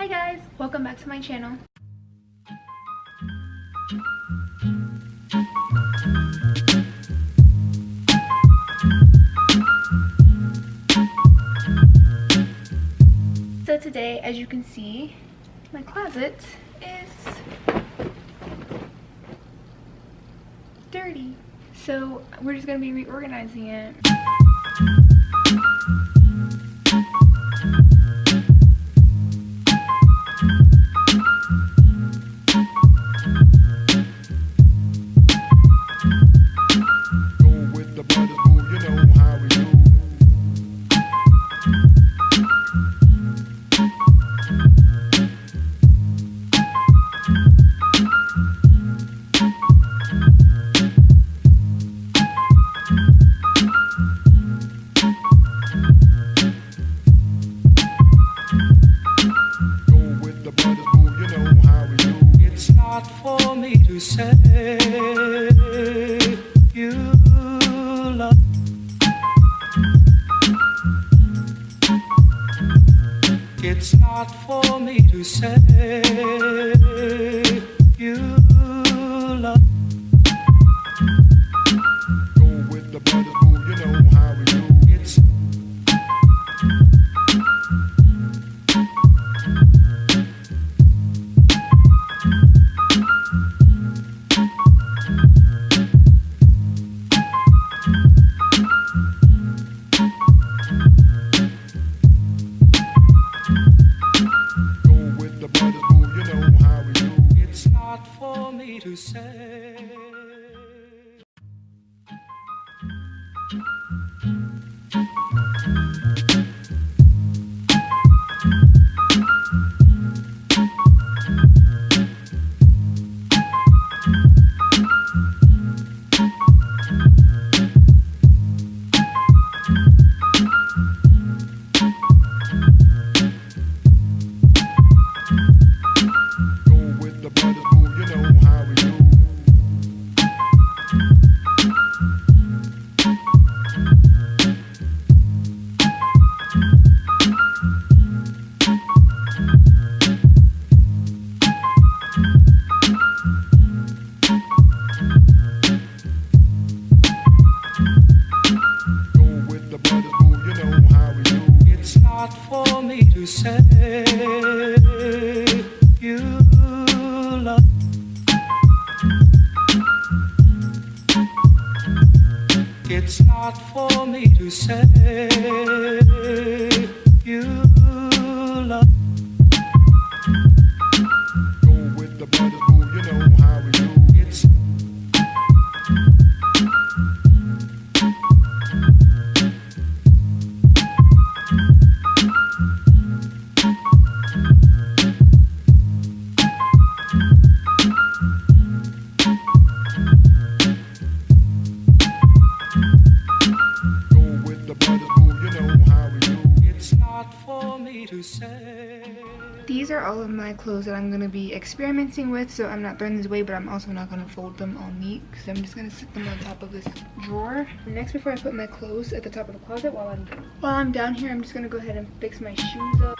Hi guys, welcome back to my channel. So today, as you can see, my closet is dirty. So we're just gonna be reorganizing it. It's not for me to say you love. Go with the brothers, boo, you know how we do. It's for me to say. For me to say you love. It's not for me to say you love. Go with the brothers, boo, you know how we do. It's to say. These are all of my clothes that I'm going to be experimenting with, so I'm not throwing these away, but I'm also not going to fold them all neat because I'm just going to sit them on top of this drawer. Next, before I put my clothes at the top of the closet, while I'm down here, I'm just going to go ahead and fix my shoes up.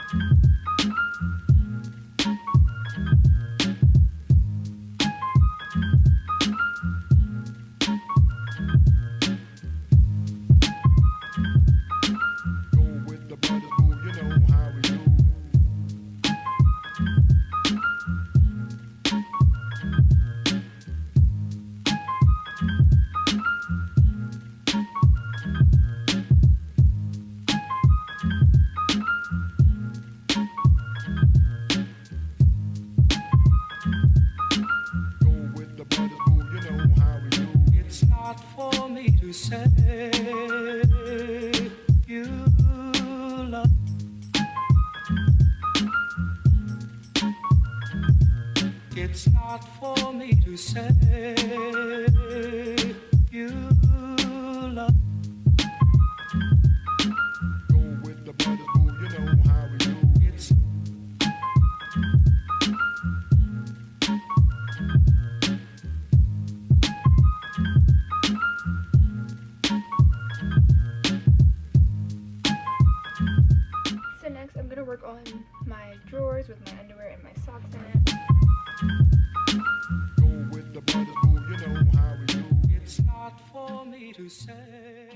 For me to say you love. It's not for me to say you love. Go with the brothers, boo, you know how we do. It's So next I'm gonna work on my drawers with my underwear and my socks in it. Go with the brothers, boo, you know how we do. It's not for me to say.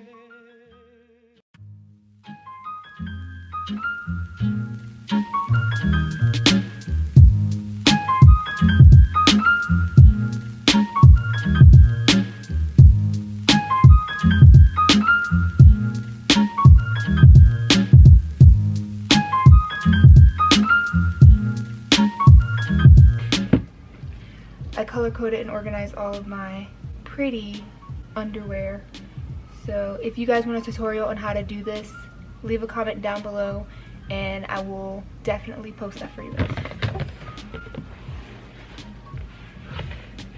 I color coded and organized all of my pretty underwear. So if you guys want a tutorial on how to do this, leave a comment down below and I will definitely post that for you guys.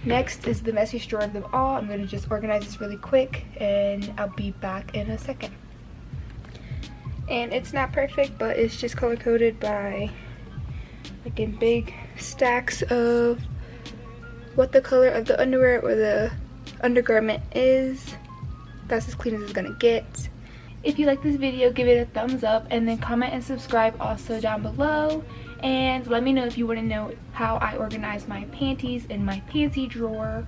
Next is the messiest drawer of them all. I'm going to just organize this really quick and I'll be back in a second. And it's not perfect, but it's just color coded by like in big stacks of what the color of the underwear or the undergarment is. That's as clean as it's gonna get. If you like this video, give it a thumbs up and then comment and subscribe also down below. And let me know if you want to know how I organize my panties in my panty drawer,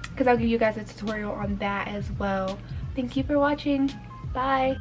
because I'll give you guys a tutorial on that as well. Thank you for watching. Bye.